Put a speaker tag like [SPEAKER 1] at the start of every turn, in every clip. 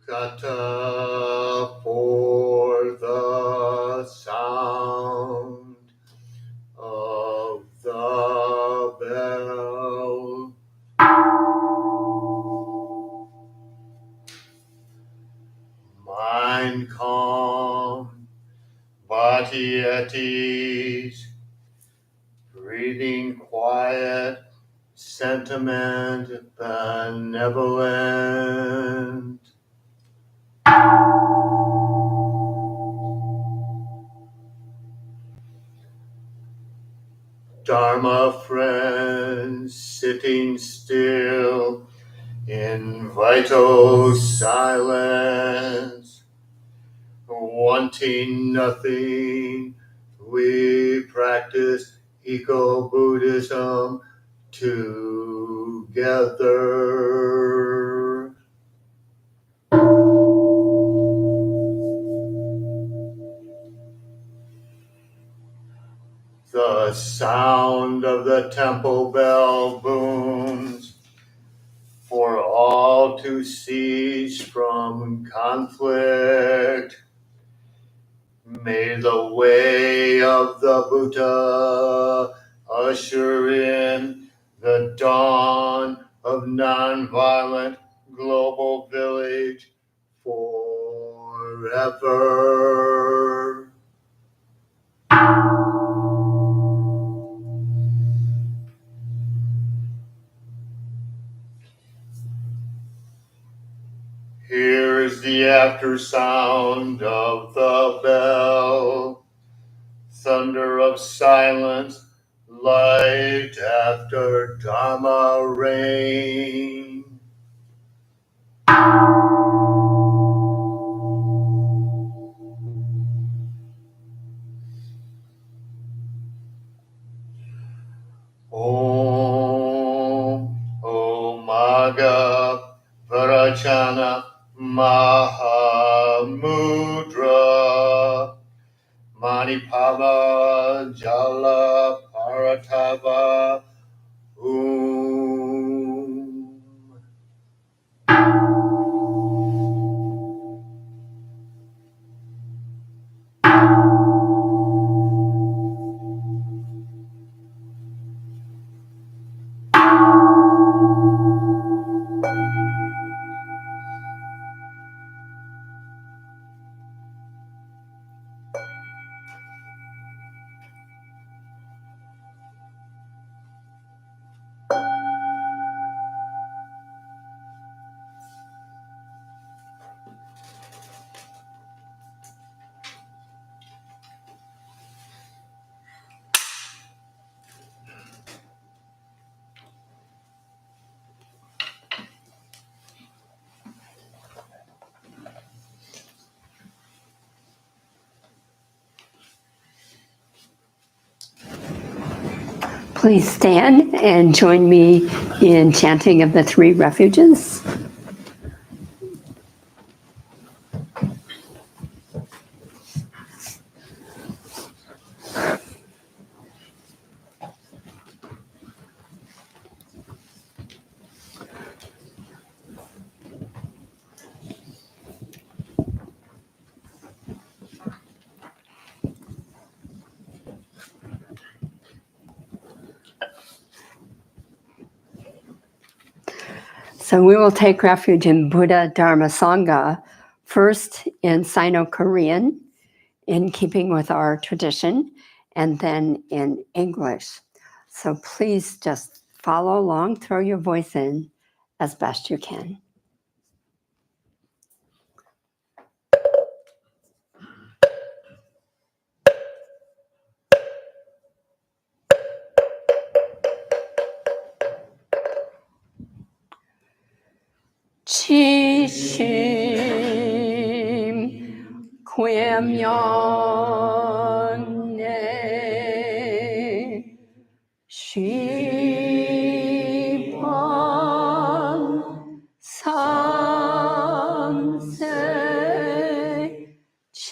[SPEAKER 1] Kata for the sound of the bell. Mind calm, body at ease, breathing quiet, sentiment benevolent. Dharma friends sitting still in vital silence, wanting nothing. We practice eco-Buddhism together. The sound of the temple bell booms for all to cease from conflict. May the way of the Buddha usher in the dawn of nonviolent global village forever. Here's the after sound of the bell, thunder of silence, light after Dharma rain. Om Maga Varachana Mahamudra Manipava Jala Paratava
[SPEAKER 2] Please stand and join me in chanting of the three refuges. So we will take refuge in Buddha, Dharma, Sangha, first in Sino-Korean, in keeping with our tradition, and then in English. So please just follow along, throw your voice in as best you can. Chishim Kwemyone Shi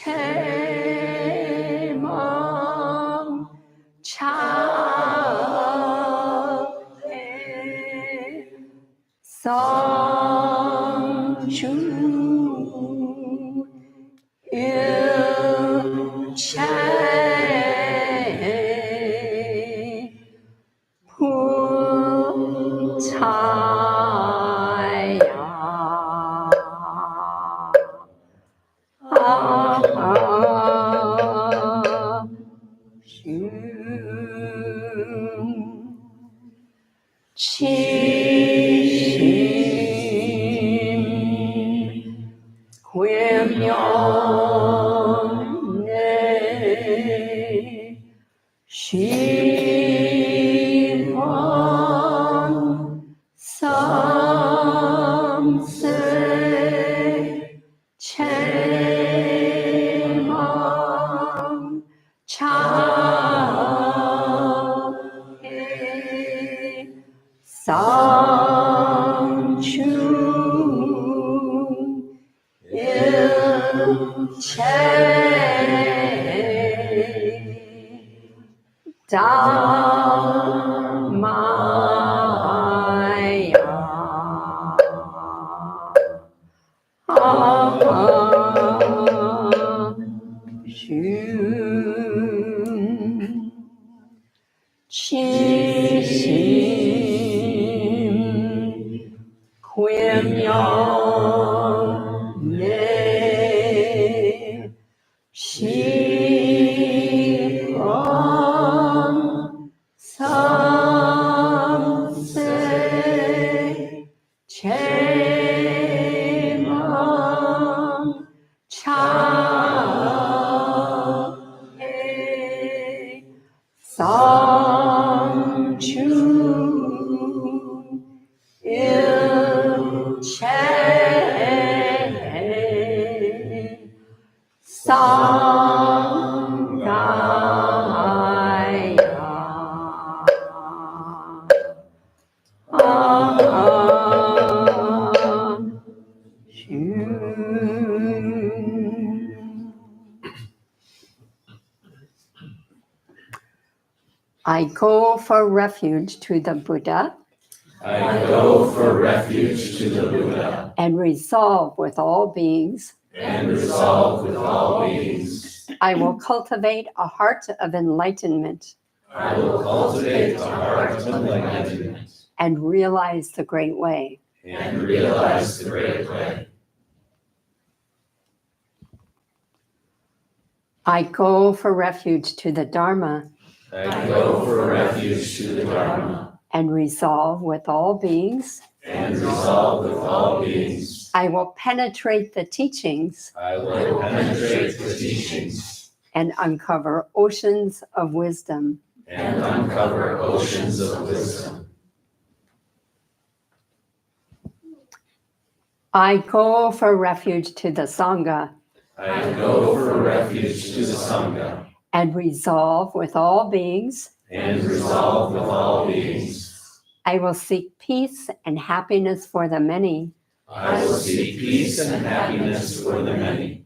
[SPEAKER 2] Chemang Chale Sangchu Il Che Putaya Chim Huimyone Shivan Samse Chemang Chale Sangchu Il Che Dhammaya Shum Chishim Quimyone Shivam Samse Chemang Chale Sangchu Il Che I go for refuge to the Buddha.
[SPEAKER 3] I go for refuge to the Buddha.
[SPEAKER 2] And resolve with all beings.
[SPEAKER 3] And resolve with all beings.
[SPEAKER 2] I will cultivate a heart of enlightenment.
[SPEAKER 3] I will cultivate a heart of enlightenment.
[SPEAKER 2] And realize the great way.
[SPEAKER 3] And realize the great way.
[SPEAKER 2] I go for refuge to the Dharma.
[SPEAKER 3] I go for refuge to the Dharma.
[SPEAKER 2] And resolve with all beings.
[SPEAKER 3] And resolve with all beings.
[SPEAKER 2] I will penetrate the teachings.
[SPEAKER 3] I will penetrate the teachings.
[SPEAKER 2] And uncover oceans of wisdom.
[SPEAKER 3] And uncover oceans of wisdom.
[SPEAKER 2] I go for refuge to the Sangha.
[SPEAKER 3] I go for refuge to the Sangha.
[SPEAKER 2] And resolve with all beings.
[SPEAKER 3] And resolve with all beings.
[SPEAKER 2] I will seek peace and happiness for the many.
[SPEAKER 3] I will seek peace and happiness for the many.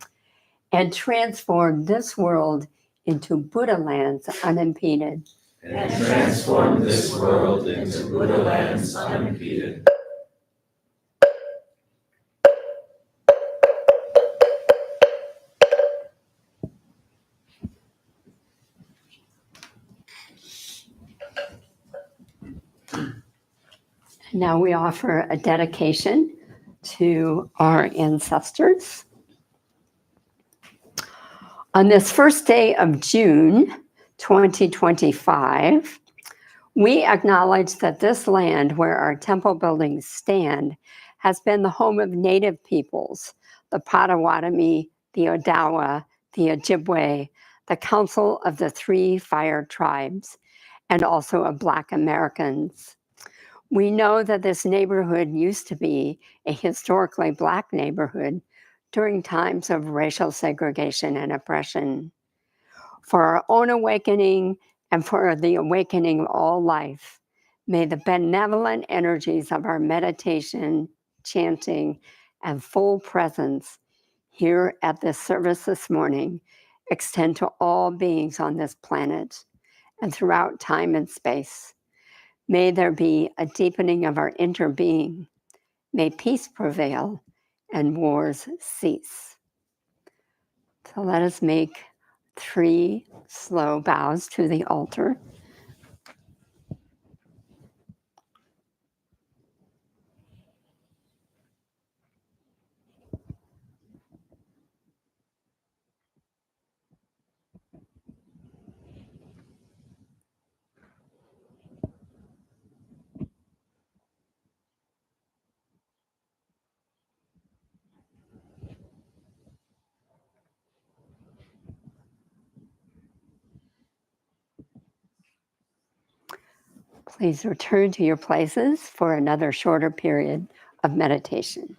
[SPEAKER 2] And transform this world into Buddha lands unimpeded.
[SPEAKER 3] And transform this world into Buddha lands unimpeded.
[SPEAKER 2] Now we offer a dedication to our ancestors. On this first day of June 2025, we acknowledge that this land where our temple buildings stand has been the home of Native peoples, the Potawatomi, the Odawa, the Ojibwe, the Council of the Three Fire Tribes, and also of Black Americans. We know that this neighborhood used to be a historically Black neighborhood during times of racial segregation and oppression. For our own awakening and for the awakening of all life, may the benevolent energies of our meditation, chanting, and full presence here at this service this morning extend to all beings on this planet and throughout time and space. May there be a deepening of our inner being. May peace prevail and wars cease. So let us make 3 slow bows to the altar. Please return to your places for another shorter period of meditation.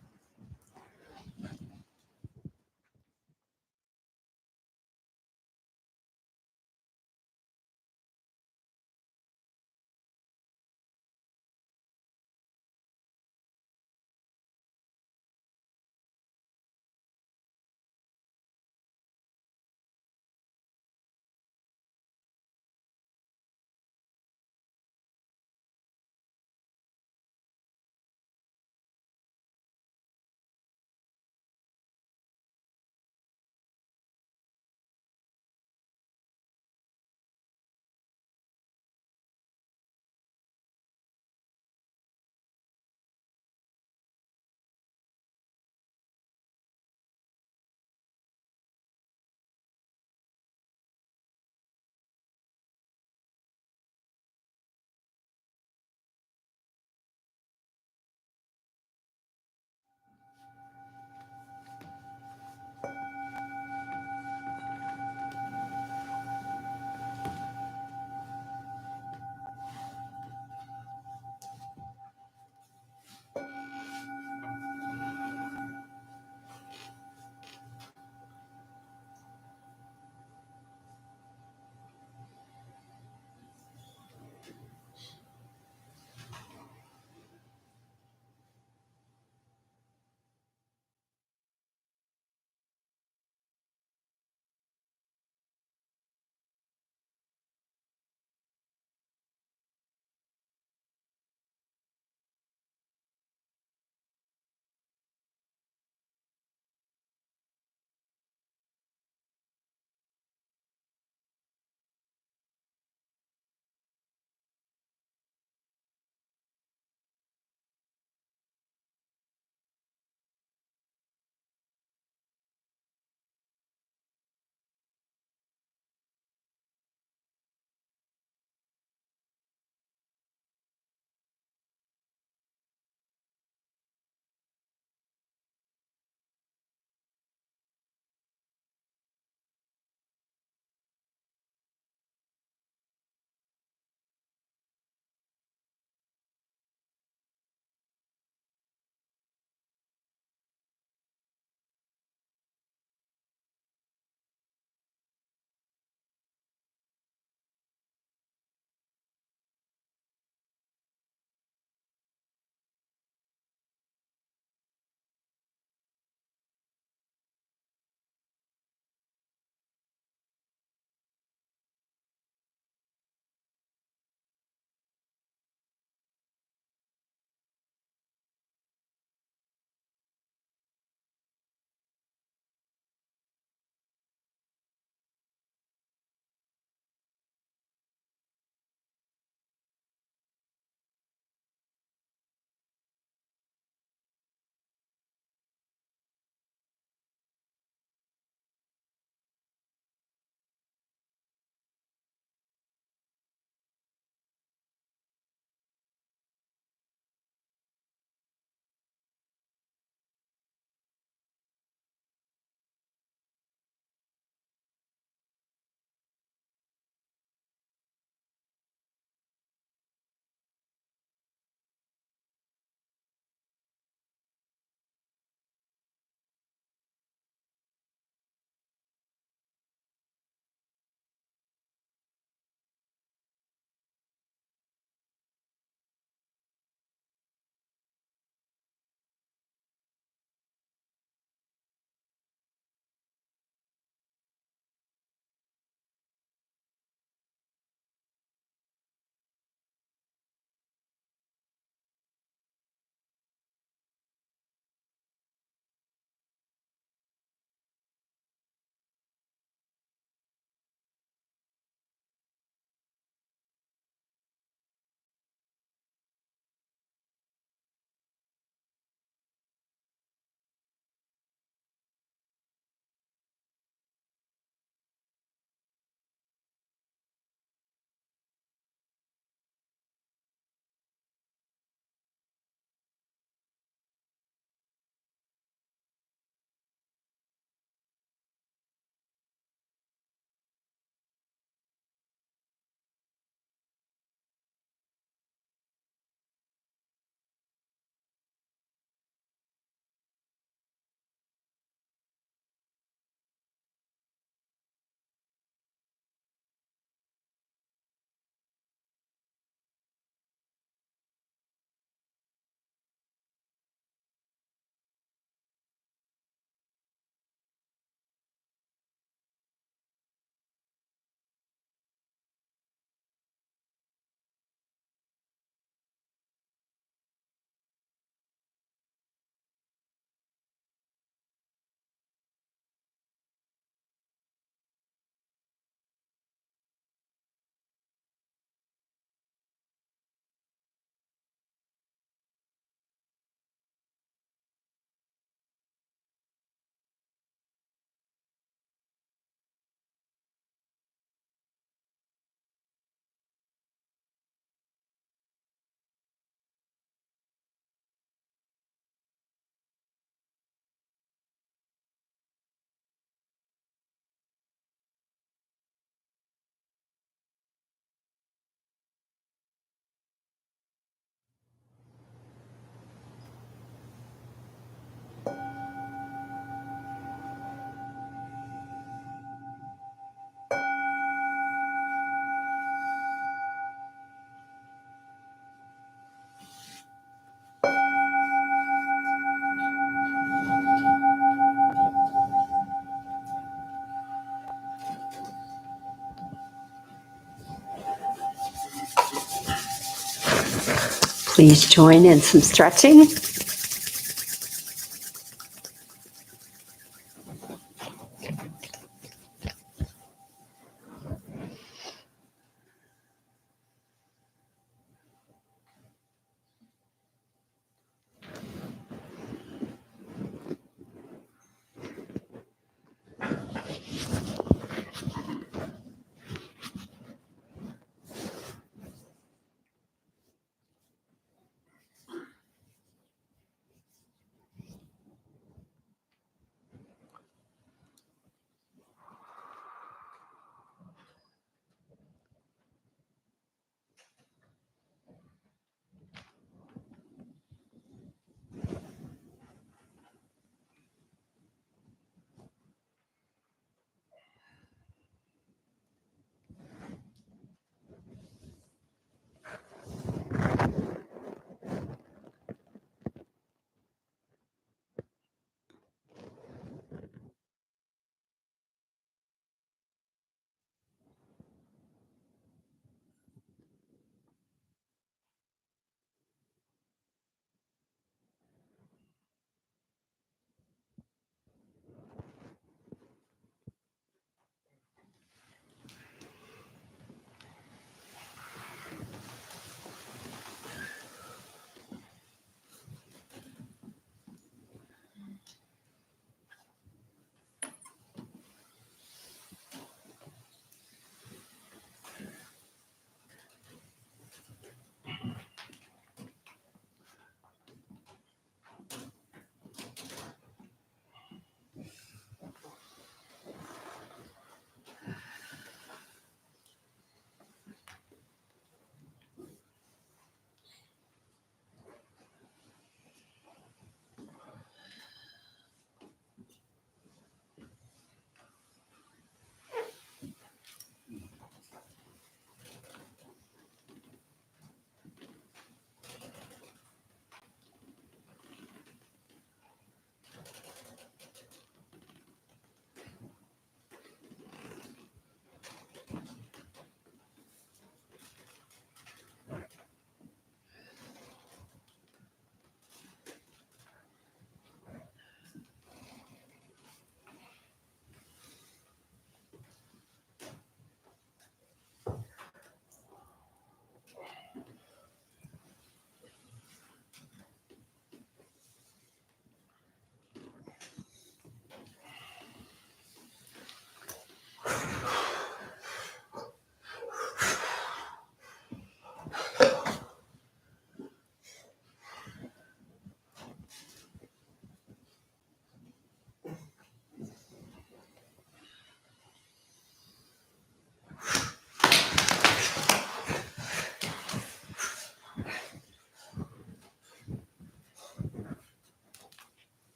[SPEAKER 2] Please join in some stretching.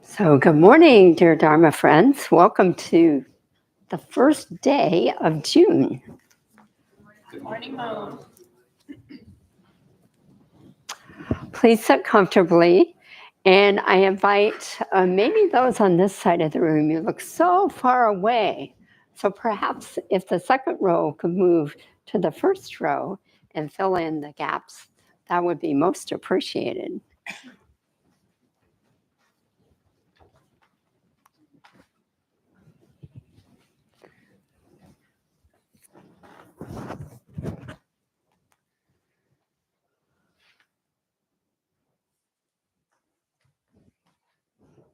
[SPEAKER 2] So good morning, dear Dharma friends. Welcome to the first day of June.
[SPEAKER 3] Good morning, Mom.
[SPEAKER 2] Please sit comfortably, and I invite maybe those on this side of the room. You look so far away. So perhaps if the second row could move to the first row and fill in the gaps, that would be most appreciated.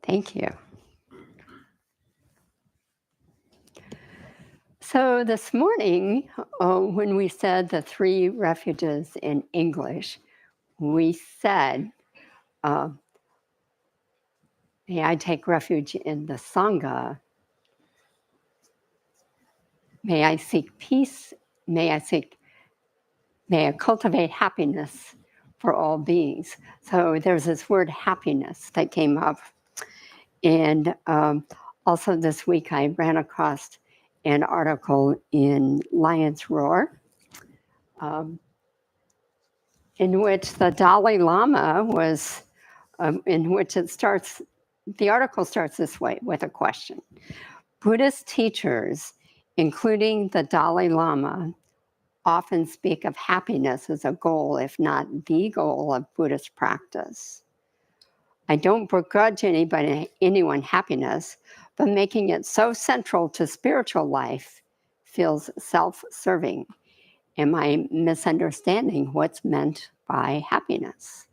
[SPEAKER 2] Thank you. So this morning, when we said the three refuges in English, we said, may I take refuge in the Sangha? May I seek peace? May I cultivate happiness for all beings? So there's this word happiness that came up. And also this week I ran across an article in Lion's Roar, in which the Dalai Lama was, in which it starts the article starts this way with a question. Buddhist teachers, including the Dalai Lama, often speak of happiness as a goal, if not the goal of Buddhist practice. I don't begrudge anyone happiness, but making it so central to spiritual life feels self-serving. Am I misunderstanding what's meant by happiness?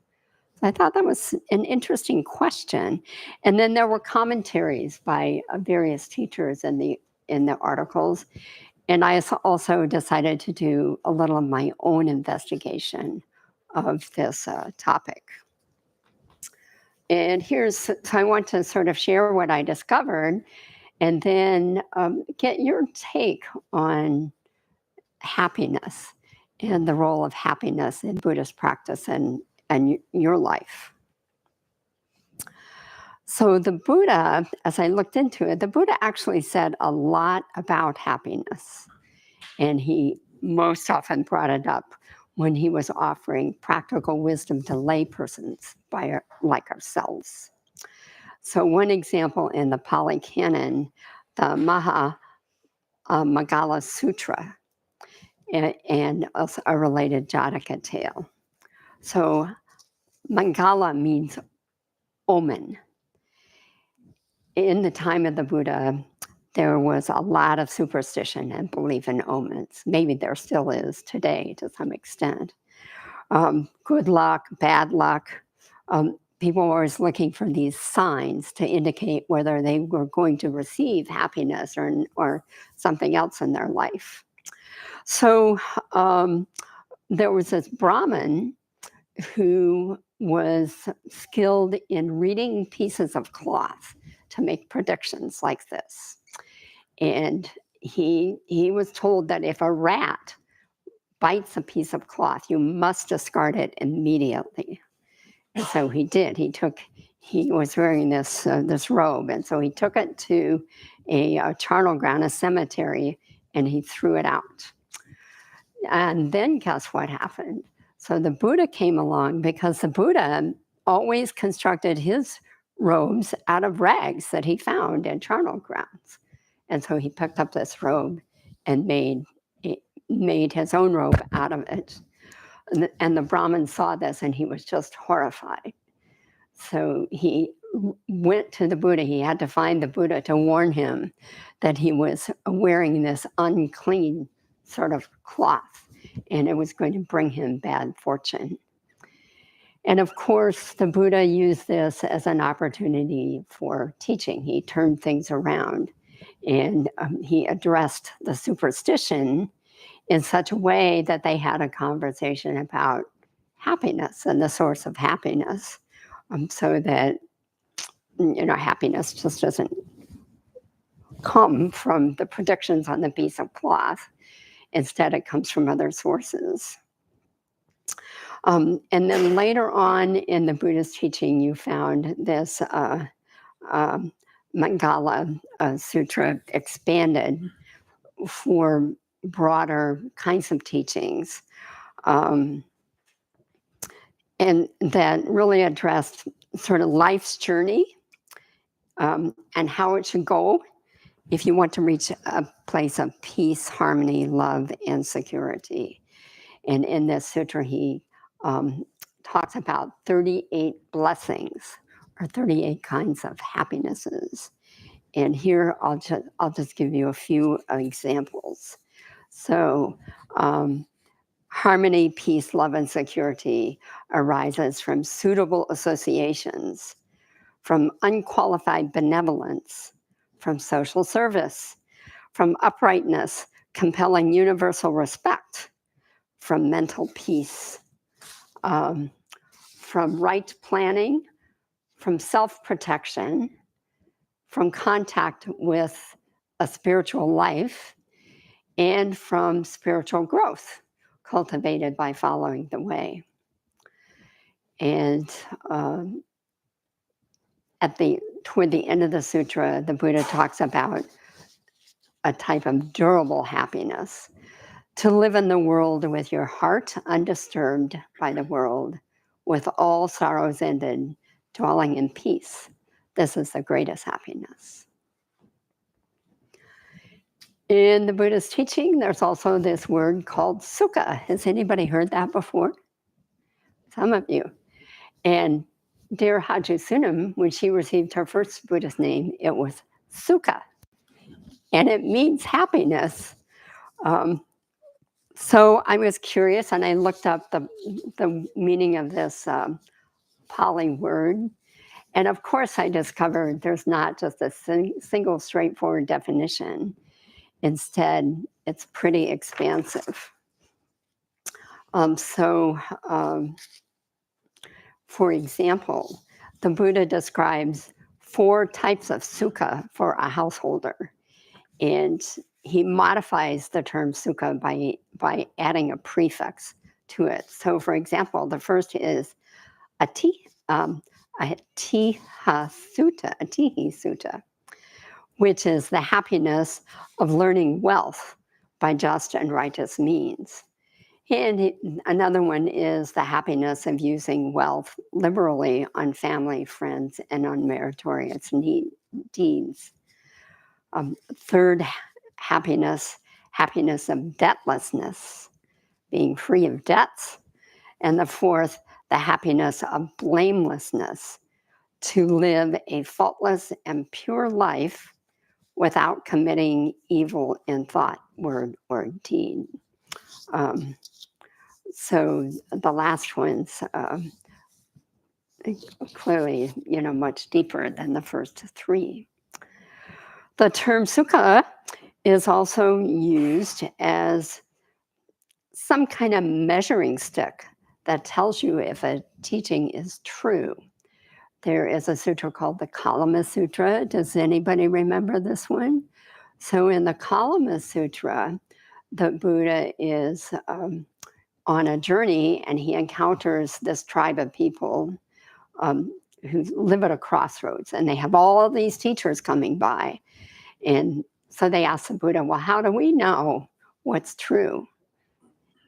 [SPEAKER 2] I thought that was an interesting question. And then there were commentaries by various teachers in the articles. And I also decided to do a little of my own investigation of this topic. And so I want to sort of share what I discovered and then get your take on happiness and the role of happiness in Buddhist practice and your life. So the Buddha, as I looked into it, the Buddha actually said a lot about happiness. And he most often brought it up when he was offering practical wisdom to laypersons like ourselves. So one example in the Pali Canon, the Magala Sutra, and also a related Jataka tale. So Mangala means omen. In the time of the Buddha, there was a lot of superstition and belief in omens. Maybe there still is today to some extent. Good luck, bad luck. People were always looking for these signs to indicate whether they were going to receive happiness or something else in their life. So there was this Brahmin who was skilled in reading pieces of cloth to make predictions like this. And he was told that if a rat bites a piece of cloth, you must discard it immediately. And so he did. He was wearing this robe, and so he took it to a charnel ground, a cemetery, and he threw it out. And then guess what happened? So the Buddha came along because the Buddha always constructed his robes out of rags that he found in charnel grounds. And so he picked up this robe and made his own robe out of it. And the Brahmin saw this and he was just horrified. So he went to the Buddha. He had to find the Buddha to warn him that he was wearing this unclean sort of cloth and it was going to bring him bad fortune. And of course, the Buddha used this as an opportunity for teaching. He turned things around and he addressed the superstition in such a way that they had a conversation about happiness and the source of happiness, so that happiness just doesn't come from the predictions on the piece of cloth. Instead, it comes from other sources. And then later on in the Buddhist teaching, you found this Mangala Sutra expanded for broader kinds of teachings, and that really addressed sort of life's journey and how it should go if you want to reach a place of peace, harmony, love, and security. And in this sutra, he talks about 38 blessings or 38 kinds of happinesses. And here I'll just give you a few examples. So harmony, peace, love, and security arises from suitable associations, from unqualified benevolence, from social service, from uprightness, compelling universal respect, from mental peace, from right planning, from self-protection, from contact with a spiritual life, and from spiritual growth cultivated by following the way. And toward the end of the sutra, the Buddha talks about a type of durable happiness, to live in the world with your heart undisturbed by the world, with all sorrows ended, dwelling in peace. This is the greatest happiness. In the Buddhist teaching, there's also this word called sukha. Has anybody heard that before? Some of you. And dear Haji Sunam, when she received her first Buddhist name, it was sukha. And it means happiness. So I was curious and I looked up the meaning of this Pali word. And of course, I discovered there's not just a single straightforward definition. Instead, it's pretty expansive. For example, the Buddha describes 4 types of sukha for a householder. And he modifies the term sukha by adding a prefix to it. So, for example, the first is atihi sutta, which is the happiness of learning wealth by just and righteous means. And another one is the happiness of using wealth liberally on family, friends, and on meritorious deeds. Third, happiness of debtlessness, being free of debts. And the fourth, the happiness of blamelessness, to live a faultless and pure life without committing evil in thought, word, or deed. So the last one's clearly, much deeper than the first 3. The term sukha is also used as some kind of measuring stick that tells you if a teaching is true. There is a sutra called the Kalama Sutra. Does anybody remember this one? So in the Kalama Sutra, the Buddha is on a journey and he encounters this tribe of people who live at a crossroads, and they have all of these teachers coming by. And so they ask the Buddha, well, how do we know what's true?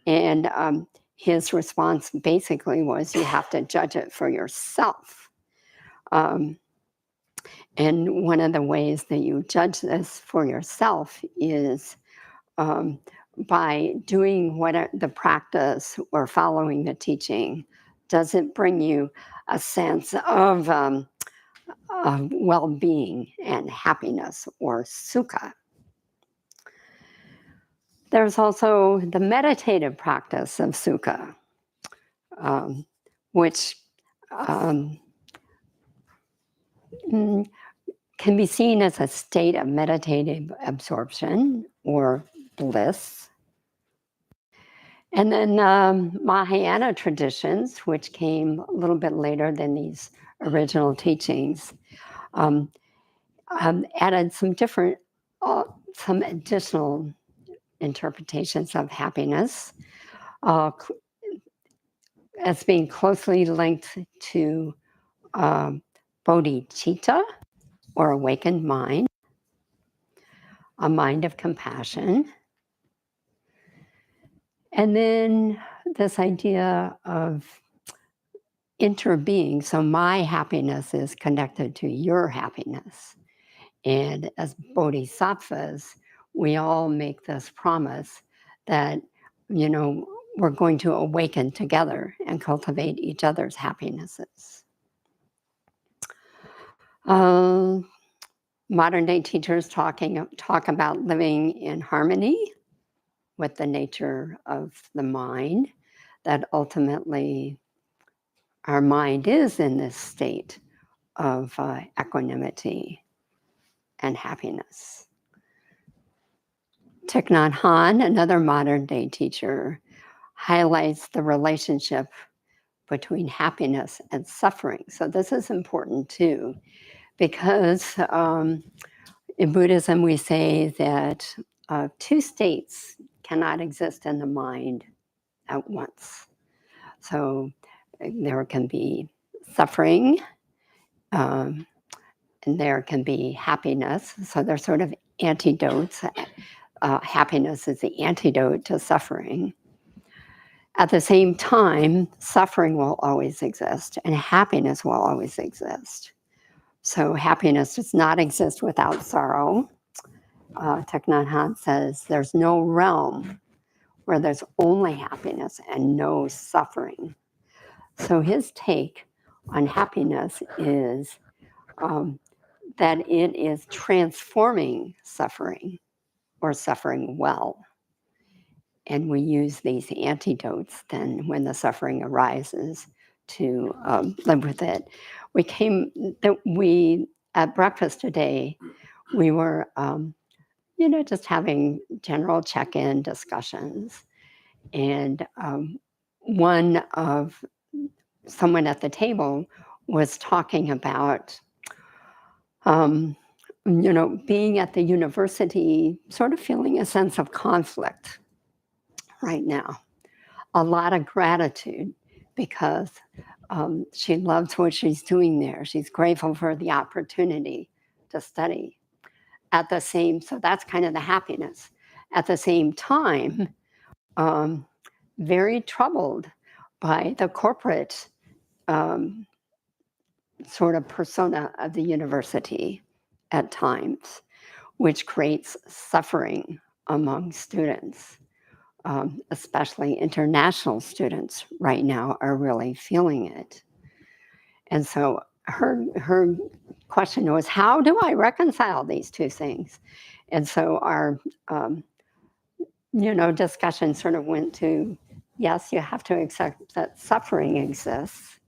[SPEAKER 2] And his response basically was, you have to judge it for yourself. And one of the ways that you judge this for yourself is by doing the practice or following the teaching. Does it bring you a sense of well-being and happiness, or sukha? There's also the meditative practice of sukha, which can be seen as a state of meditative absorption or bliss. And then Mahayana traditions, which came a little bit later than these original teachings, added some additional interpretations of happiness as being closely linked to bodhicitta, or awakened mind, a mind of compassion. And then this idea of interbeing. So my happiness is connected to your happiness. And as bodhisattvas, we all make this promise that, we're going to awaken together and cultivate each other's happinesses. Modern day teachers talk about living in harmony with the nature of the mind, that ultimately our mind is in this state of equanimity and happiness. Thich Nhat Hanh, another modern day teacher, highlights the relationship between happiness and suffering. So this is important too, because in Buddhism we say that 2 states cannot exist in the mind at once. So there can be suffering, and there can be happiness. So they're sort of antidotes. Happiness is the antidote to suffering. At the same time, suffering will always exist and happiness will always exist. So happiness does not exist without sorrow. Thich Nhat Hanh says there's no realm where there's only happiness and no suffering. So his take on happiness is that it is transforming suffering or suffering well. And we use these antidotes then when the suffering arises to live with it. We at breakfast today, we were, just having general check-in discussions. And someone at the table was talking about, being at the university, sort of feeling a sense of conflict right now. A lot of gratitude because she loves what she's doing there. She's grateful for the opportunity to study. So that's kind of the happiness. At the same time, very troubled by the corporate sort of persona of the university at times, which creates suffering among students. Especially international students right now are really feeling it. And so her question was, how do I reconcile these two things? And so our discussion sort of went to, yes, you have to accept that suffering exists.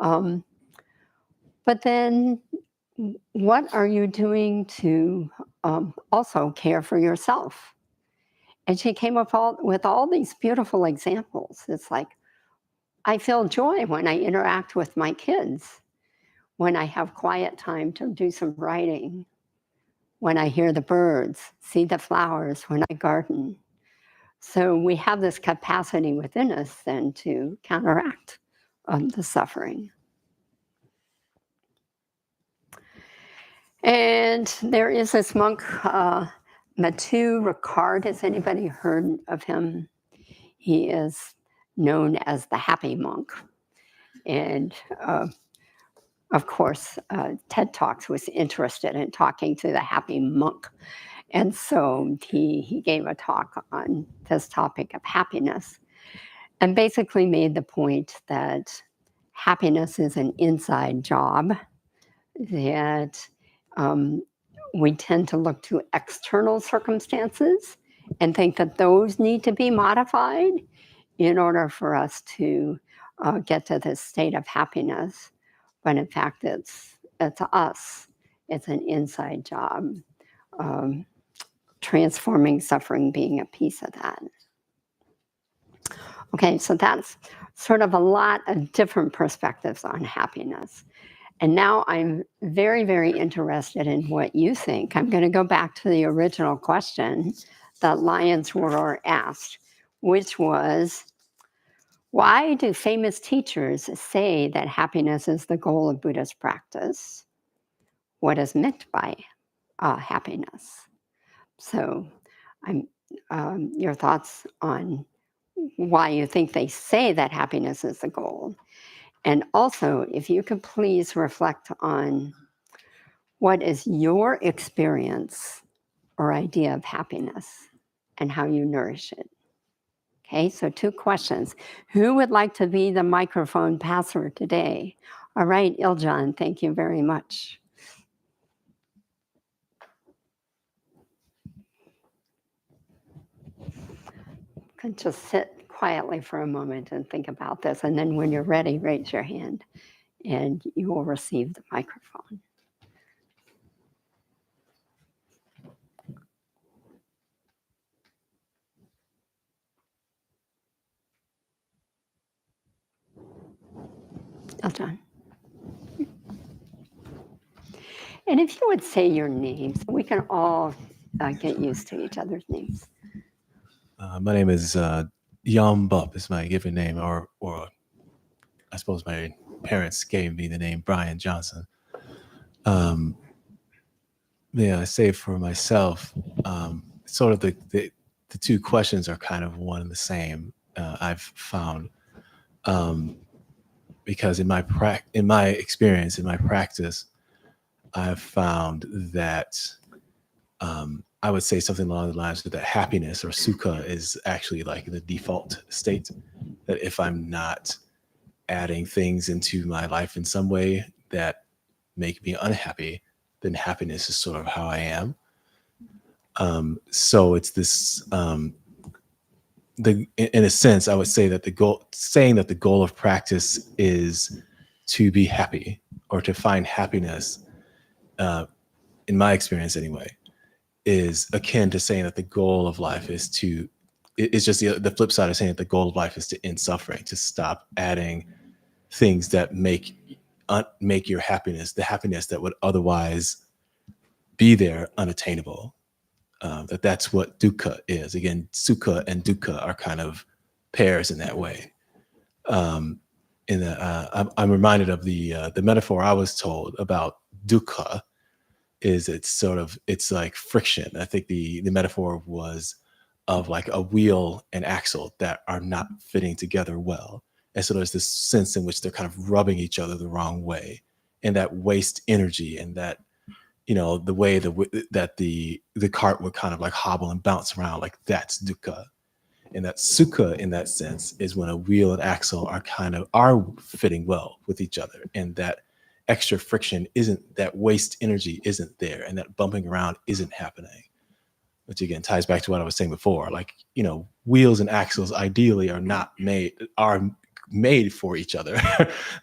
[SPEAKER 2] But then what are you doing to also care for yourself? And she came up with all these beautiful examples. It's like, I feel joy when I interact with my kids, when I have quiet time to do some writing, when I hear the birds, see the flowers, when I garden. So we have this capacity within us then to counteract the suffering. And there is this monk, Mathieu Ricard. Has anybody heard of him? He is known as the happy monk. And of course, TED Talks was interested in talking to the happy monk. And so he gave a talk on this topic of happiness and basically made the point that happiness is an inside job, that we tend to look to external circumstances and think that those need to be modified in order for us to get to this state of happiness. But in fact, it's us. It's an inside job. Transforming suffering being a piece of that. Okay, so that's sort of a lot of different perspectives on happiness. And now I'm very, very interested in what you think. I'm going to go back to the original question that Lions Roar asked, which was, why do famous teachers say that happiness is the goal of Buddhist practice? What is meant by happiness? So your thoughts on why you think they say that happiness is the goal. And also, if you could please reflect on what is your experience or idea of happiness and how you nourish it. Okay, so 2 questions. Who would like to be the microphone passer today? All right, Iljan, thank you very much. You can just sit quietly for a moment and think about this, and then when you're ready, raise your hand and you will receive the microphone. Iljan. And if you would say your names, we can all get used to each other's names.
[SPEAKER 4] My name is Yom Bup is my given name, or I suppose my parents gave me the name Brian Johnson. I say for myself, sort of the 2 questions are kind of one and the same. I've found because in my experience, in my practice, I've found that I would say something along the lines of that happiness or sukha is actually like the default state. That if I'm not adding things into my life in some way that make me unhappy, then happiness is sort of how I am. So it's this, in a sense, I would say that saying that the goal of practice is to be happy or to find happiness, in my experience anyway, is akin to saying that the goal of life is to, it's just the flip side of saying that the goal of life is to end suffering, to stop adding things that make your happiness, the happiness that would otherwise be there, unattainable. That's what dukkha is. Again, sukha and dukkha are kind of pairs in that way. I'm reminded of the metaphor I was told about dukkha. It's like friction. I think the metaphor was of like a wheel and axle that are not fitting together well. And so there's this sense in which they're kind of rubbing each other the wrong way, and that waste energy, and that, the way that the cart would kind of like hobble and bounce around, like that's dukkha. And that sukha in that sense is when a wheel and axle are fitting well with each other, and that extra friction that waste energy isn't there, and that bumping around isn't happening, which again ties back to what I was saying before. Like, wheels and axles ideally are made for each other.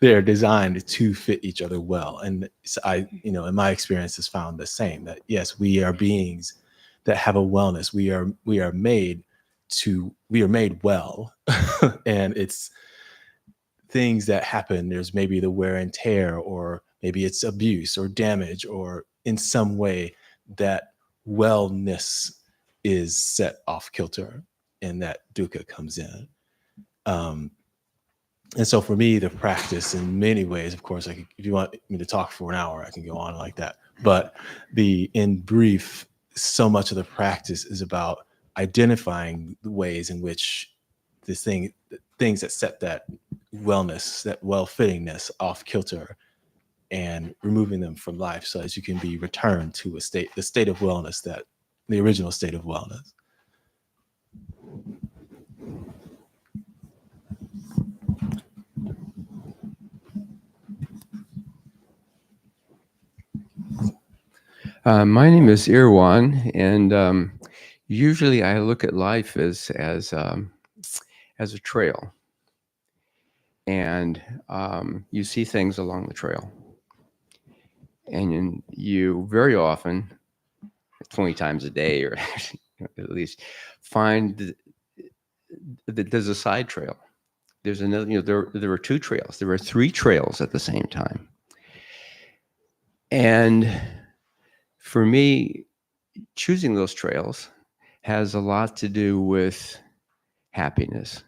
[SPEAKER 4] They're designed to fit each other well. And so in my experience has found the same, that yes, we are beings that have a wellness. We are made well. And it's things that happen. There's maybe the wear and tear, or maybe it's abuse or damage, or in some way that wellness is set off kilter, and that dukkha comes in. And so for me, the practice in many ways, of course, if you want me to talk for an hour, I can go on like that. But in brief, so much of the practice is about identifying the ways in which things that set that wellness, that well-fittingness off kilter, and removing them from life, so as you can be returned to the state of wellness, that the original state of wellness.
[SPEAKER 5] My name is Irwan, and usually I look at life as a trail, and you see things along the trail, and you very often, 20 times a day, or at least, find that there's a side trail. There's another. There are two trails. There are three trails at the same time, and for me, choosing those trails has a lot to do with happiness.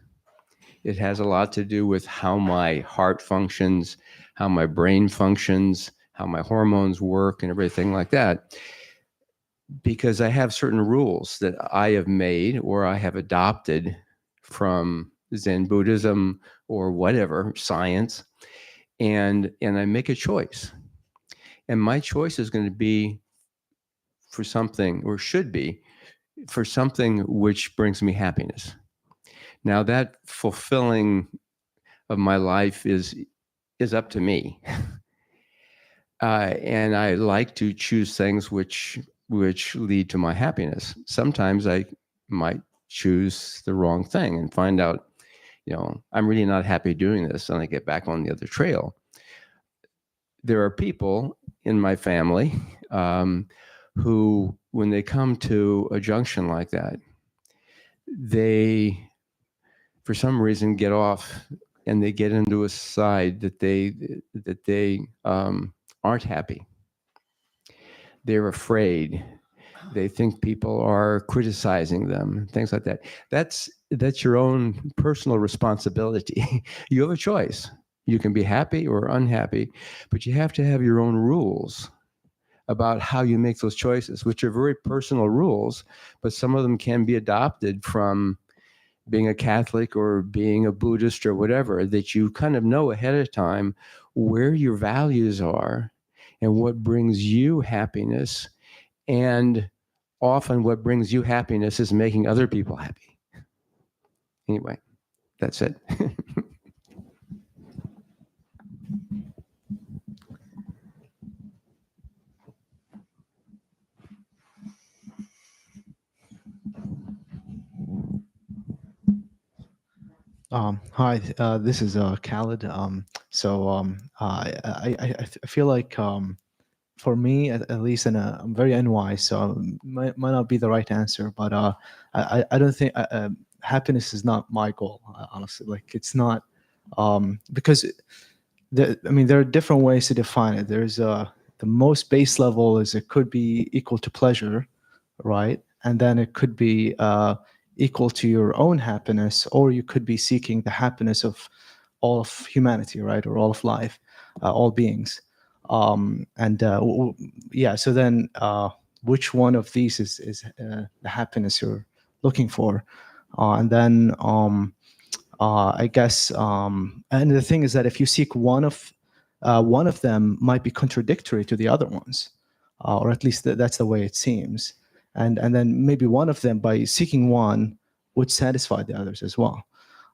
[SPEAKER 5] It has a lot to do with how my heart functions, how my brain functions, how my hormones work, and everything like that. Because I have certain rules that I have made or I have adopted from Zen Buddhism or whatever, science, and I make a choice. And my choice is going to be for something, or should be, for something which brings me happiness. Now, that fulfilling of my life is up to me. And I like to choose things which lead to my happiness. Sometimes I might choose the wrong thing and find out, I'm really not happy doing this, and I get back on the other trail. There are people in my family who, when they come to a junction like that, they, for some reason, get off and they get into a side that they aren't happy. They're afraid. They think people are criticizing them, things like that. That's your own personal responsibility. You have a choice. You can be happy or unhappy, but you have to have your own rules about how you make those choices, which are very personal rules, but some of them can be adopted from being a Catholic or being a Buddhist or whatever, that you kind of know ahead of time where your values are and what brings you happiness. And often what brings you happiness is making other people happy. Anyway, that's it.
[SPEAKER 6] Hi, this is Khaled. I feel like for me, at least, I'm very unwise, so might not be the right answer. But I don't think happiness is not my goal. Honestly, like it's not because there are different ways to define it. There's the most base level is it could be equal to pleasure, right? And then it could be equal to your own happiness, or you could be seeking the happiness of all of humanity, right, or all of life, all beings. Yeah. So then, which one of these is the happiness you're looking for? And then I guess, and the thing is that if you seek one of them might be contradictory to the other ones, or at least that's the way it seems. And then maybe one of them, by seeking one, would satisfy the others as well.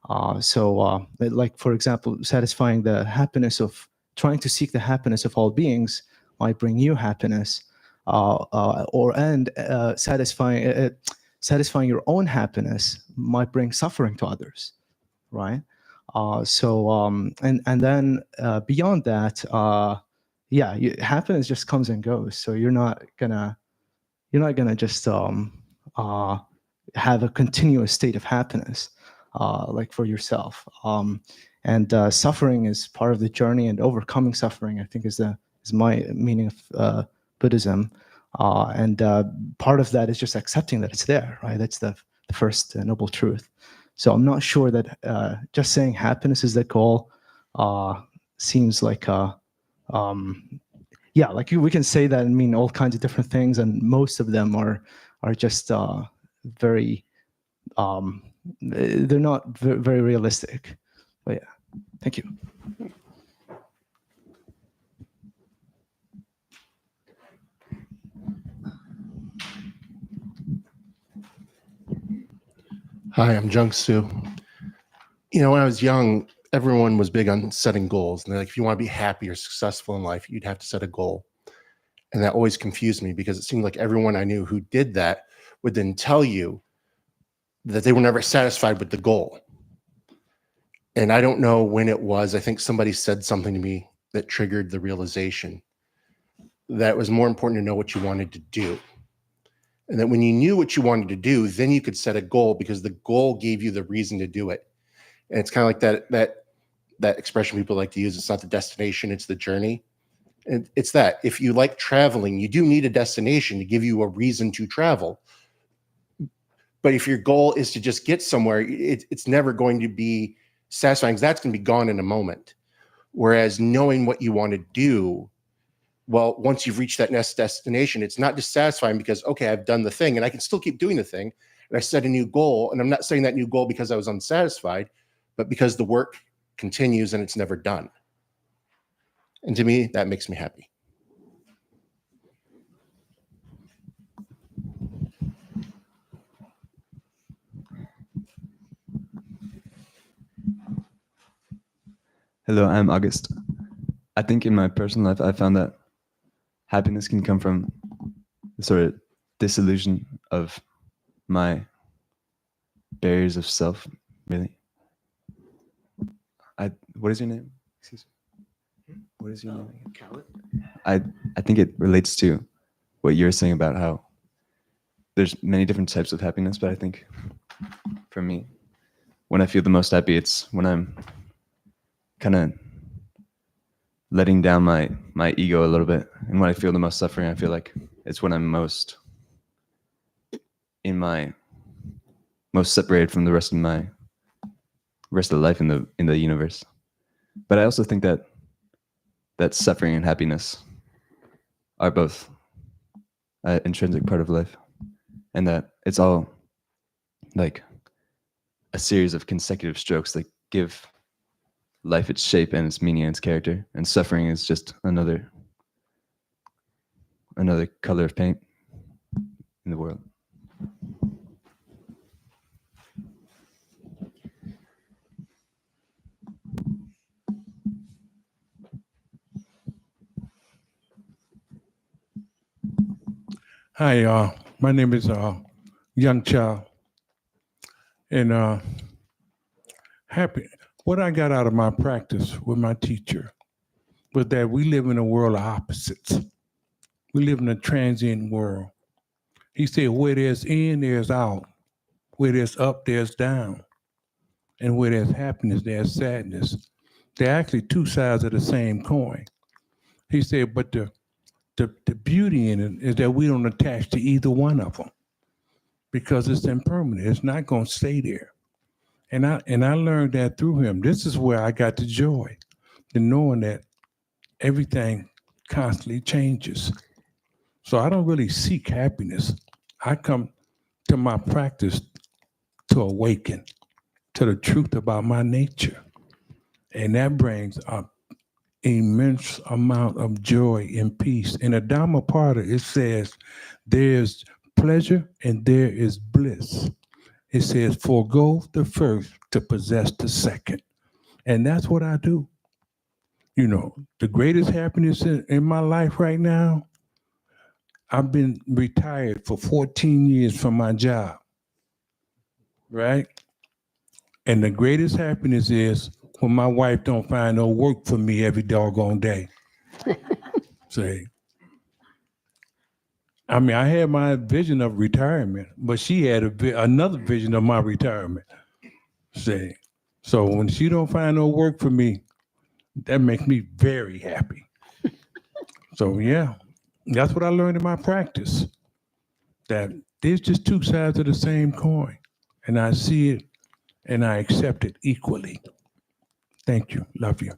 [SPEAKER 6] Like for example, satisfying the happiness of trying to seek the happiness of all beings might bring you happiness, satisfying your own happiness might bring suffering to others, right? And then beyond that, happiness just comes and goes. So you're not gonna just have a continuous state of happiness, like for yourself. And suffering is part of the journey, and overcoming suffering, I think, is my meaning of Buddhism. And part of that is just accepting that it's there, right? That's the first noble truth. So I'm not sure that just saying happiness is the goal seems like we can say that and mean all kinds of different things, and most of them are just very they're not very realistic. But yeah, thank you.
[SPEAKER 1] Hi, I'm Jung Soo. When I was young, everyone was big on setting goals. And they're like, if you want to be happy or successful in life, you'd have to set a goal. And that always confused me, because it seemed like everyone I knew who did that would then tell you that they were never satisfied with the goal. And I don't know when it was. I think somebody said something to me that triggered the realization that it was more important to know what you wanted to do. And that when you knew what you wanted to do, then you could set a goal, because the goal gave you the reason to do it. And it's kind of like that expression people like to use. It's not the destination, it's the journey. And it's that if you like traveling, you do need a destination to give you a reason to travel. But if your goal is to just get somewhere, it's never going to be satisfying, because that's going to be gone in a moment. Whereas knowing what you want to do, well, once you've reached that next destination, it's not just satisfying because, okay, I've done the thing and I can still keep doing the thing. And I set a new goal, and I'm not setting that new goal because I was unsatisfied, but because the work continues and it's never done. And to me, that makes me happy.
[SPEAKER 7] Hello, I'm August. I think in my personal life, I found that happiness can come from the sort of disillusion of my barriers of self, really. What is your name? Excuse me. What is your name again?
[SPEAKER 6] Khaled?
[SPEAKER 7] I think it relates to what you're saying about how there's many different types of happiness, but I think for me, when I feel the most happy, it's when I'm kind of letting down my ego a little bit. And when I feel the most suffering, I feel like it's when I'm most separated from the rest of life in the universe. But I also think that suffering and happiness are both an intrinsic part of life, and that it's all like a series of consecutive strokes that give life its shape and its meaning and its character, and suffering is just another another color of paint in the world.
[SPEAKER 8] Hi, my name is Young Child, and happy. What I got out of my practice with my teacher was that we live in a world of opposites. We live in a transient world. He said, where there's in, there's out. Where there's up, there's down. And where there's happiness, there's sadness. They're actually two sides of the same coin. He said, but the beauty in it is that we don't attach to either one of them because it's impermanent. It's not going to stay there. And I learned that through him. This is where I got the joy, the knowing that everything constantly changes. So I don't really seek happiness. I come to my practice to awaken to the truth about my nature. And that brings an immense amount of joy and peace. In the Dhammapada, it says, there's pleasure and there is bliss. It says, forego the first to possess the second. And that's what I do. You know, the greatest happiness in my life right now, I've been retired for 14 years from my job, right? And the greatest happiness is when my wife don't find no work for me every doggone day. Say, I mean, I had my vision of retirement, but she had another vision of my retirement. Say, so when she don't find no work for me, that makes me very happy. So yeah, that's what I learned in my practice. That there's just two sides of the same coin, and I see it and I accept it equally. Thank you. Love you.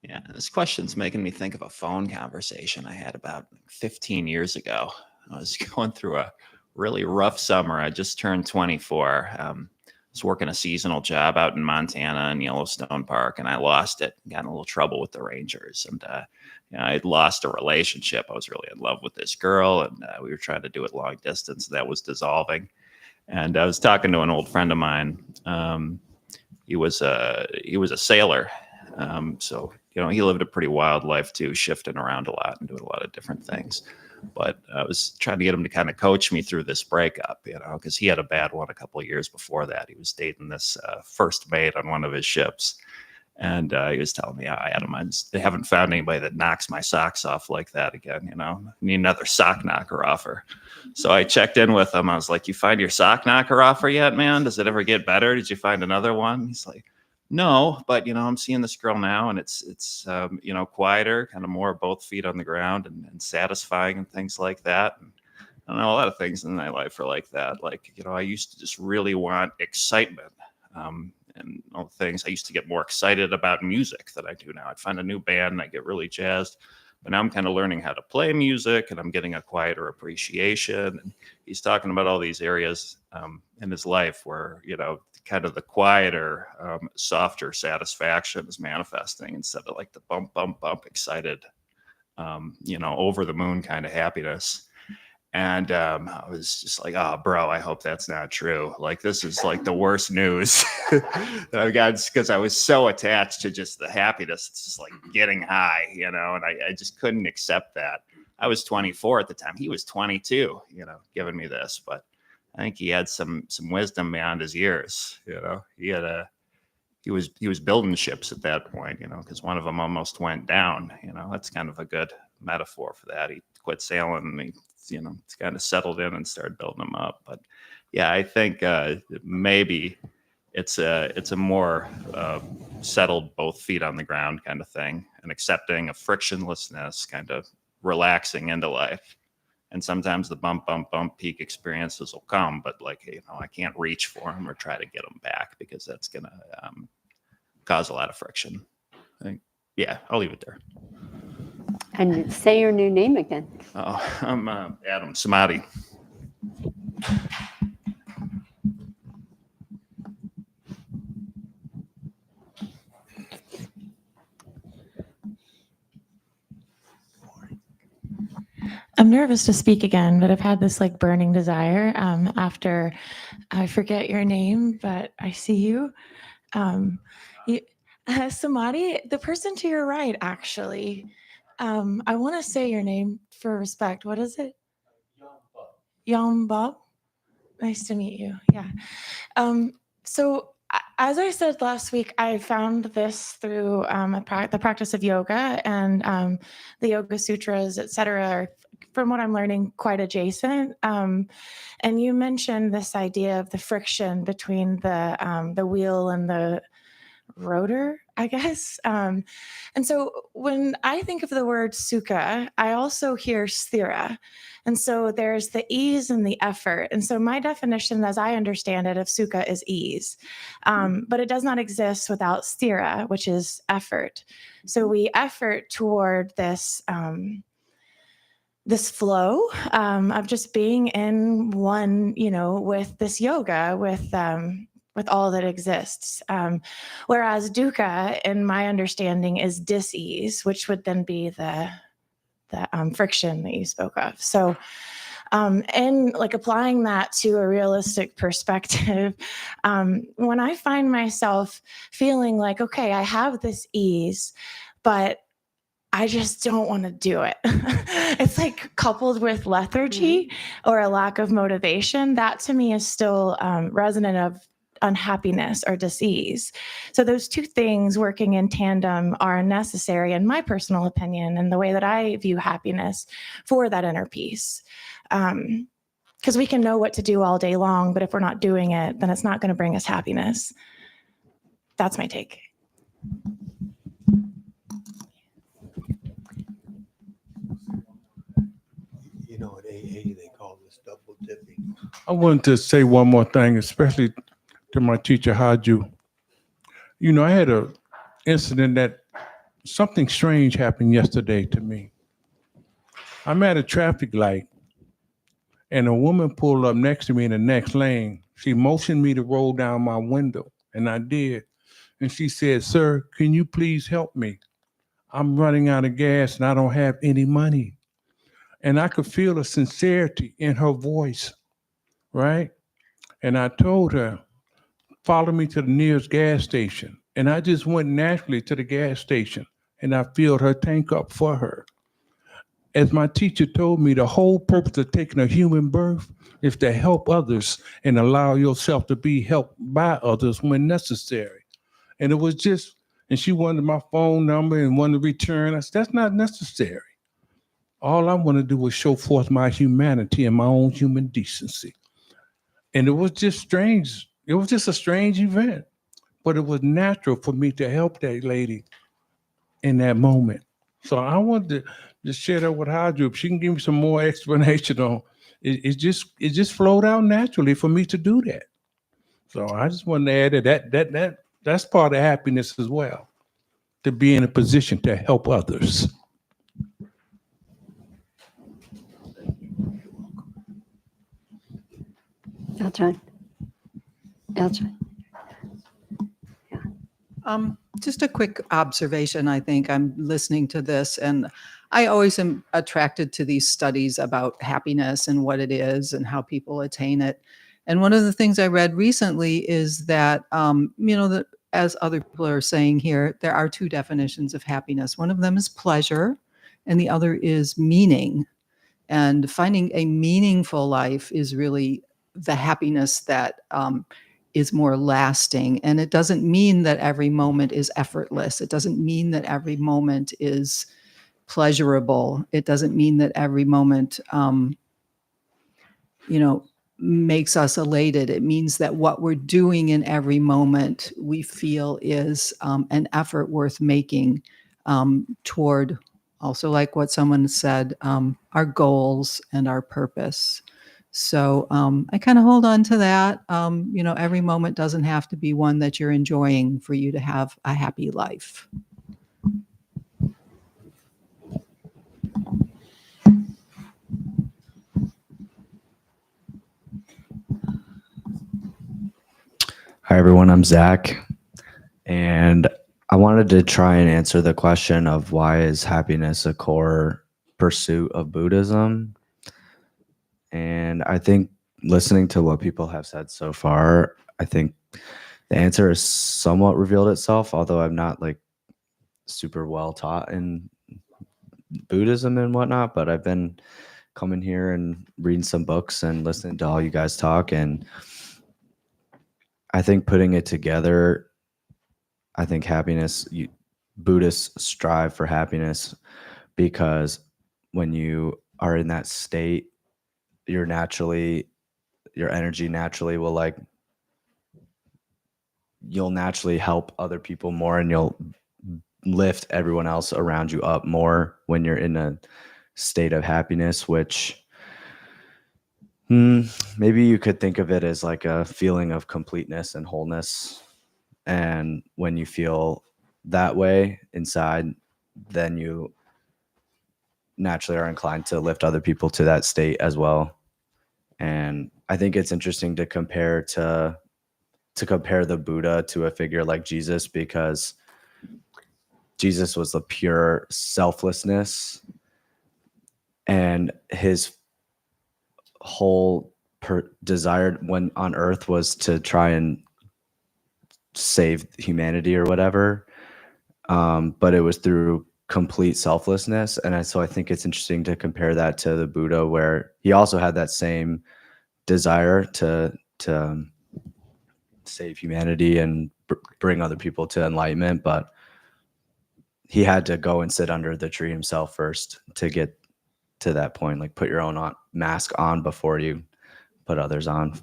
[SPEAKER 9] Yeah, this question's making me think of a phone conversation I had about 15 years ago. I was going through a really rough summer. I just turned 24. I was working a seasonal job out in Montana in Yellowstone Park, and I lost it. Got in a little trouble with the Rangers, and I'd lost a relationship. I was really in love with this girl, and we were trying to do it long distance. That was dissolving, and I was talking to an old friend of mine. He was a sailor. So, he lived a pretty wild life too, shifting around a lot and doing a lot of different things. But I was trying to get him to kind of coach me through this breakup, because he had a bad one a couple of years before that. He was dating this first mate on one of his ships. And he was telling me, Adam, they haven't found anybody that knocks my socks off like that again. I need another sock knocker offer. So I checked in with him. I was like, you find your sock knocker offer yet, man? Does it ever get better? Did you find another one? He's like, no, but I'm seeing this girl now, and it's quieter, kind of more both feet on the ground and satisfying and things like that. And I don't know, a lot of things in my life are like that. Like, I used to just really want excitement, and all the things. I used to get more excited about music than I do now. I'd find a new band and I get really jazzed. But now I'm kind of learning how to play music, and I'm getting a quieter appreciation. And he's talking about all these areas in his life where, kind of the quieter, softer satisfaction is manifesting instead of like the bump, bump, bump, excited, over the moon kind of happiness. And I was just like, oh, bro, I hope that's not true. Like, this is like the worst news that I've got, because I was so attached to just the happiness. It's just like getting high, and I just couldn't accept that. I was 24 at the time. He was 22, giving me this. But I think he had some wisdom beyond his years. He was building ships at that point, because one of them almost went down. That's kind of a good metaphor for that. He quit sailing, and he kind of settled in and started building them up. But yeah, I think maybe it's a more settled, both feet on the ground kind of thing, and accepting of frictionlessness, kind of relaxing into life. And sometimes the bump, bump, bump peak experiences will come, but I can't reach for them or try to get them back, because that's going to cause a lot of friction. I think, yeah, I'll leave it there.
[SPEAKER 2] And say your new name again.
[SPEAKER 9] I'm Adam Samadhi.
[SPEAKER 10] I'm nervous to speak again, but I've had this like burning desire after I forget your name, but I see you. Um, you Samadhi, the person to your right, actually. I want to say your name for respect. What is it? Yom Bob. Nice to meet you. Yeah. So as I said last week, I found this through the practice of yoga, and the Yoga Sutras, etc. are, from what I'm learning, quite adjacent. And you mentioned this idea of the friction between the wheel and the rotor, I guess. And so when I think of the word sukha, I also hear sthira. And so there's the ease and the effort. And so my definition, as I understand it, of sukha is ease. But it does not exist without sthira, which is effort. So we effort toward this this flow of just being in one, with this yoga, with all that exists. Whereas dukkha, in my understanding, is dis-ease, which would then be the friction that you spoke of. So, and like applying that to a realistic perspective, when I find myself feeling like, okay, I have this ease, but I just don't want to do it. It's like coupled with lethargy or a lack of motivation. That to me is still resonant of unhappiness or disease. So those two things working in tandem are necessary, in my personal opinion, and the way that I view happiness for that inner peace. Because we can know what to do all day long, but if we're not doing it, then it's not going to bring us happiness. That's my take.
[SPEAKER 11] You know, at AA, they call this double dipping.
[SPEAKER 8] I wanted to say one more thing, especially to my teacher, Haju. You know, I had a incident that something strange happened yesterday to me. I'm at a traffic light, and a woman pulled up next to me in the next lane. She motioned me to roll down my window, and I did. And she said, "Sir, can you please help me? I'm running out of gas and I don't have any money." And I could feel the sincerity in her voice, right? And I told her, "Follow me to the nearest gas station." And I just went naturally to the gas station, and I filled her tank up for her. As my teacher told me, the whole purpose of taking a human birth is to help others and allow yourself to be helped by others when necessary. And it was just, and she wanted my phone number and wanted to return. I said, "That's not necessary. All I want to do was show forth my humanity and my own human decency." And it was just strange. It was just a strange event, but it was natural for me to help that lady in that moment. So I wanted to just share that with Hydra. If she can give me some more explanation on it, it just flowed out naturally for me to do that. So I just wanted to add that's part of happiness as well, to be in a position to help others.
[SPEAKER 2] Elton.
[SPEAKER 12] Just a quick observation. I think I'm listening to this, and I always am attracted to these studies about happiness and what it is and how people attain it. And one of the things I read recently is that, that as other people are saying here, there are two definitions of happiness. One of them is pleasure, and the other is meaning. And finding a meaningful life is really the happiness that is more lasting. And it doesn't mean that every moment is effortless. It doesn't mean that every moment is pleasurable. It doesn't mean that every moment, makes us elated. It means that what we're doing in every moment we feel is an effort worth making toward, also like what someone said, our goals and our purpose. So I kind of hold on to that. Every moment doesn't have to be one that you're enjoying for you to have a happy life.
[SPEAKER 13] Hi, everyone. I'm Zach. And I wanted to try and answer the question of why is happiness a core pursuit of Buddhism? And I think listening to what people have said so far, I think the answer has somewhat revealed itself, although I'm not like super well taught in Buddhism and whatnot, but I've been coming here and reading some books and listening to all you guys talk. And I think putting it together, I think Buddhists strive for happiness because when you are in that state, your energy naturally will you'll naturally help other people more, and you'll lift everyone else around you up more when you're in a state of happiness, which maybe you could think of it as like a feeling of completeness and wholeness. And when you feel that way inside, then you naturally are inclined to lift other people to that state as well. And I think it's interesting to compare the Buddha to a figure like Jesus, because Jesus was the pure selflessness, and his whole desire when on earth was to try and save humanity or whatever. But it was through complete selflessness. And so I think it's interesting to compare that to the Buddha, where he also had that same desire to save humanity and bring other people to enlightenment, but he had to go and sit under the tree himself first to get to that point. Like, put your own mask on before you put others on.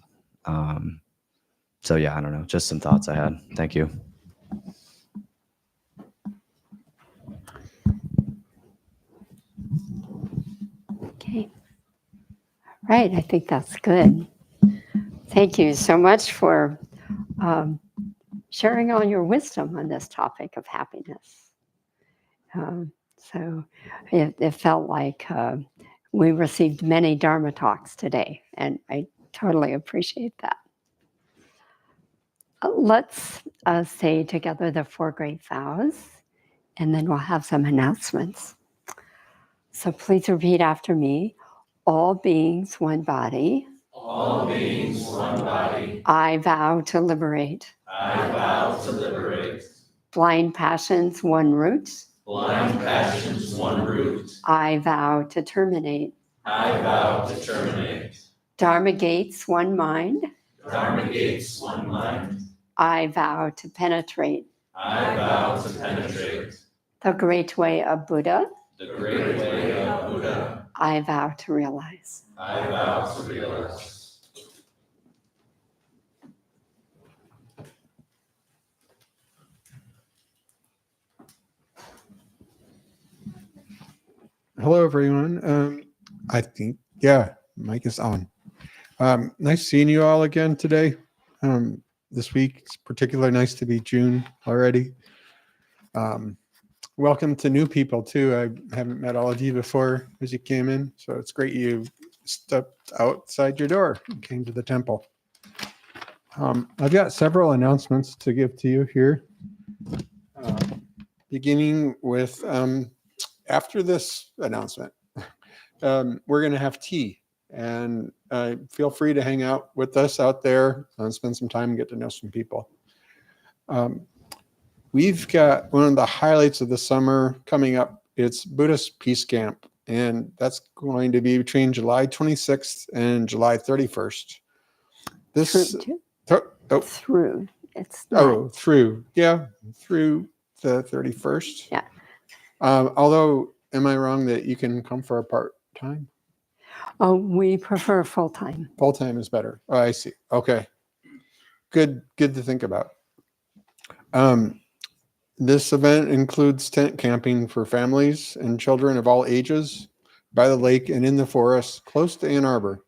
[SPEAKER 13] So yeah, I don't know, just some thoughts I had. Thank you.
[SPEAKER 2] Okay. Right. I think that's good. Thank you so much for sharing all your wisdom on this topic of happiness. So it felt like we received many Dharma talks today, and I totally appreciate that. Let's say together the 4 great vows, and then we'll have some announcements. So please repeat after me. All beings, one body.
[SPEAKER 3] All beings, one body.
[SPEAKER 2] I vow to liberate.
[SPEAKER 3] I vow to liberate.
[SPEAKER 2] Blind passions, one root.
[SPEAKER 3] Blind passions, one root.
[SPEAKER 2] I vow to terminate.
[SPEAKER 3] I vow to terminate.
[SPEAKER 2] Dharma gates, one mind.
[SPEAKER 3] Dharma gates, one mind.
[SPEAKER 2] I vow to penetrate.
[SPEAKER 3] I vow to penetrate.
[SPEAKER 2] The great way of Buddha.
[SPEAKER 3] The great way of Buddha.
[SPEAKER 2] I vow to realize.
[SPEAKER 3] I vow to realize.
[SPEAKER 11] Hello, everyone. I think, mic is on. Nice seeing you all again today. This week, it's particularly nice to be June already. Welcome to new people, too. I haven't met all of you before as you came in, so it's great you stepped outside your door and came to the temple. I've got several announcements to give to you here, beginning with after this announcement, we're going to have tea, and feel free to hang out with us out there and spend some time and get to know some people. We've got one of the highlights of the summer coming up. It's Buddhist Peace Camp, and that's going to be between July 26th and July 31st.
[SPEAKER 2] Through
[SPEAKER 11] the 31st.
[SPEAKER 2] Yeah.
[SPEAKER 11] Although, am I wrong that you can come for a part-time?
[SPEAKER 2] Oh, we prefer full-time.
[SPEAKER 11] Full-time is better. Oh, I see. Okay. Good to think about. This event includes tent camping for families and children of all ages by the lake and in the forest close to Ann Arbor.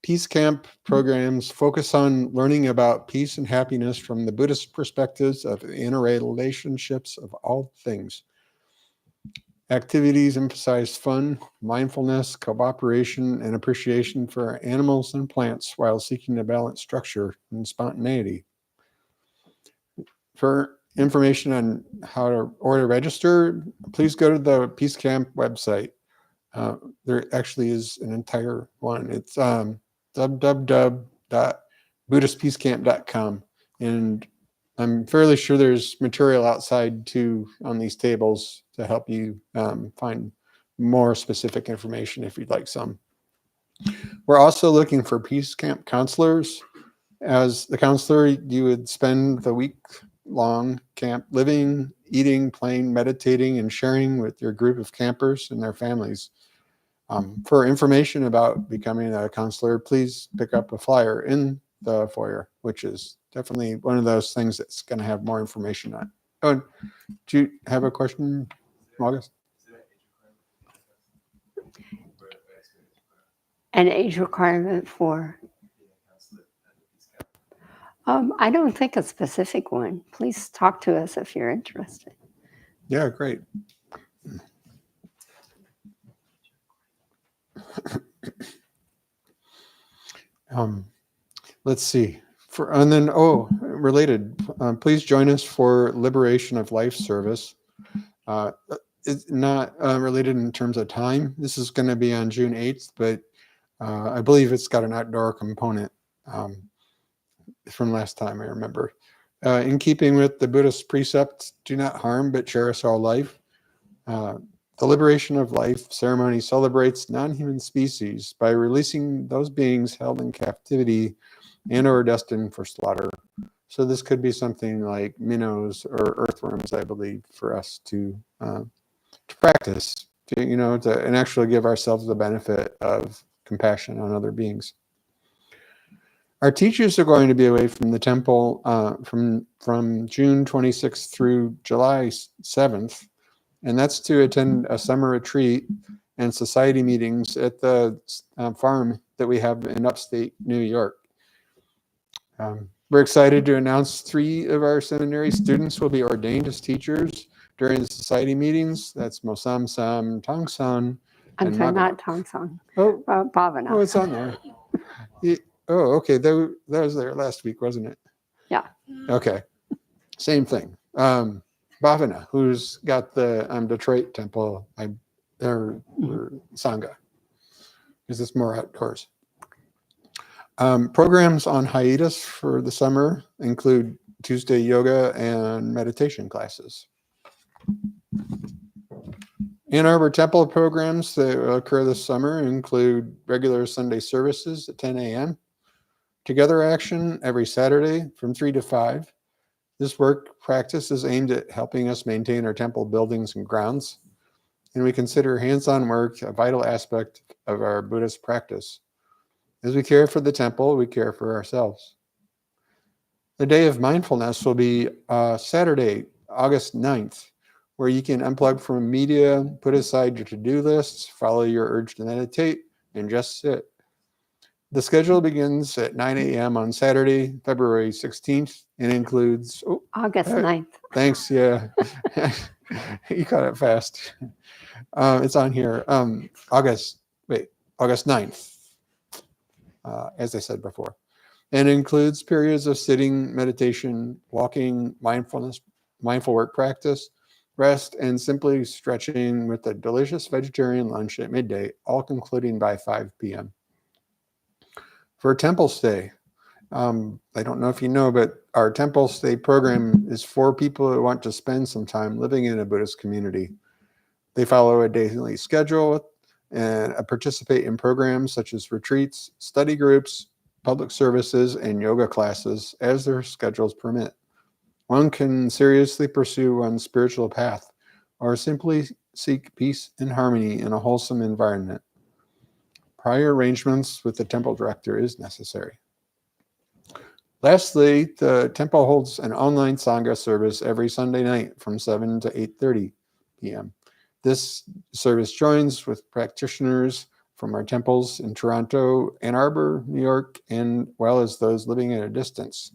[SPEAKER 11] Peace Camp programs focus on learning about peace and happiness from the Buddhist perspectives of interrelationships of all things. Activities emphasize fun, mindfulness, cooperation, and appreciation for animals and plants while seeking to balance structure and spontaneity. For information on how to order register, please go to the Peace Camp website. There actually is an entire one. It's www.buddhistpeacecamp.com. And I'm fairly sure there's material outside too on these tables to help you find more specific information if you'd like some. We're also looking for Peace Camp counselors. As the counselor, you would spend the week-long camp living, eating, playing, meditating, and sharing with your group of campers and their families. For information about becoming a counselor, please pick up a flyer in the foyer, which is definitely one of those things that's going to have more information on it. Oh, do you have a question, August?
[SPEAKER 2] An age requirement for? I don't think a specific one. Please talk to us if you're interested.
[SPEAKER 11] Yeah, great. Let's see. Related, please join us for Liberation of Life service. It's not related in terms of time. This is going to be on June 8th, but I believe it's got an outdoor component from last time I remember. In keeping with the Buddhist precept, do not harm, but cherish all life. The Liberation of Life ceremony celebrates non-human species by releasing those beings held in captivity and or destined for slaughter. So this could be something like minnows or earthworms, I believe, for us to practice, and actually give ourselves the benefit of compassion on other beings. Our teachers are going to be away from the temple from June 26th through July 7th, and that's to attend a summer retreat and society meetings at the farm that we have in upstate New York. We're excited to announce 3 of our seminary students will be ordained as teachers during the society meetings. That's Mosam Sam Tongsan.
[SPEAKER 2] I'm sorry, not Tongsan.
[SPEAKER 11] Oh,
[SPEAKER 2] Bhavana.
[SPEAKER 11] oh, it's on there. Oh, okay. That was there last week, wasn't it?
[SPEAKER 2] Yeah.
[SPEAKER 11] Okay. Same thing. Bhavana, who's got the Detroit temple, or Sangha, because it's more outdoors. Programs on hiatus for the summer include Tuesday yoga and meditation classes. Ann Arbor Temple programs that occur this summer include regular Sunday services at 10 a.m., Together Action every Saturday from 3 to 5. This work practice is aimed at helping us maintain our temple buildings and grounds, and we consider hands-on work a vital aspect of our Buddhist practice. As we care for the temple, we care for ourselves. The Day of Mindfulness will be Saturday, August 9th, where you can unplug from media, put aside your to-do lists, follow your urge to meditate, and just sit. The schedule begins at 9 a.m. on Saturday, February 16th, and includes...
[SPEAKER 2] August 9th.
[SPEAKER 11] Thanks, yeah. You caught it fast. It's on here. August 9th, as I said before. And includes periods of sitting, meditation, walking, mindful work practice, rest, and simply stretching with a delicious vegetarian lunch at midday, all concluding by 5 p.m. For temple stay, I don't know if you know, but our temple stay program is for people who want to spend some time living in a Buddhist community. They follow a daily schedule and participate in programs such as retreats, study groups, public services, and yoga classes as their schedules permit. One can seriously pursue one's spiritual path or simply seek peace and harmony in a wholesome environment. Prior arrangements with the temple director is necessary. Lastly, the temple holds an online Sangha service every Sunday night from 7 to 8:30 p.m. This service joins with practitioners from our temples in Toronto, Ann Arbor, New York, and well as those living at a distance.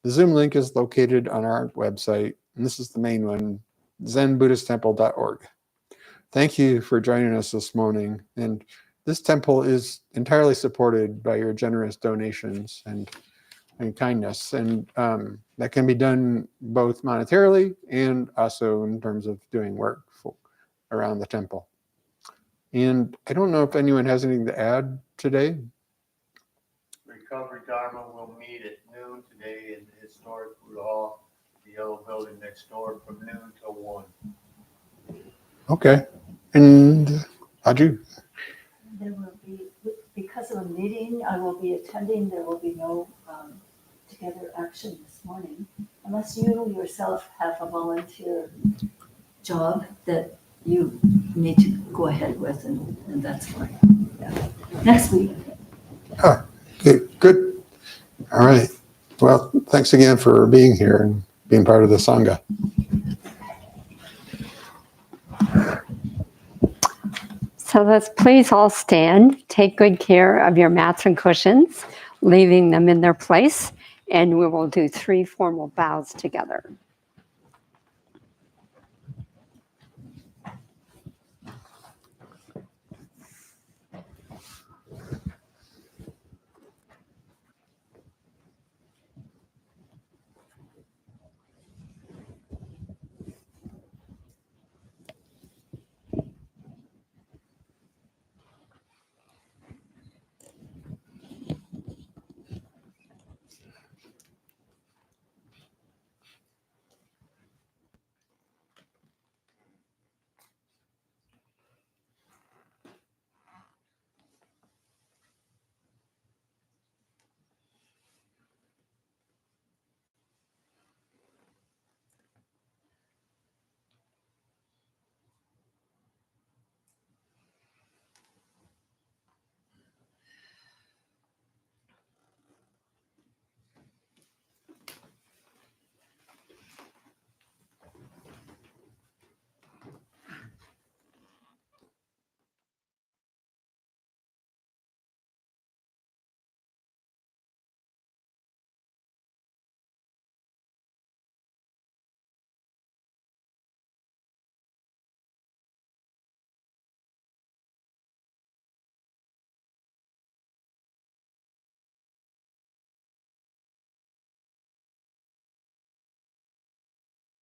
[SPEAKER 11] The Zoom link is located on our website, and this is the main one, zenbuddhisttemple.org. Thank you for joining us this morning. And this temple is entirely supported by your generous donations and kindness. And that can be done both monetarily and also in terms of doing work around the temple. And I don't know if anyone has anything to add today.
[SPEAKER 14] Recovery Dharma will meet at noon today in the historic Buddha Hall, the yellow building next door, from noon till 1.
[SPEAKER 11] Okay. And Aju?
[SPEAKER 15] There will be, because of a meeting I will be attending, there will be no together action this morning, unless you yourself have a volunteer job that you need to go ahead with, and that's fine. Yeah. Next week.
[SPEAKER 11] Oh, good. All right. Well, thanks again for being here and being part of the Sangha.
[SPEAKER 2] So let's please all stand, take good care of your mats and cushions, leaving them in their place, and we will do 3 formal bows together.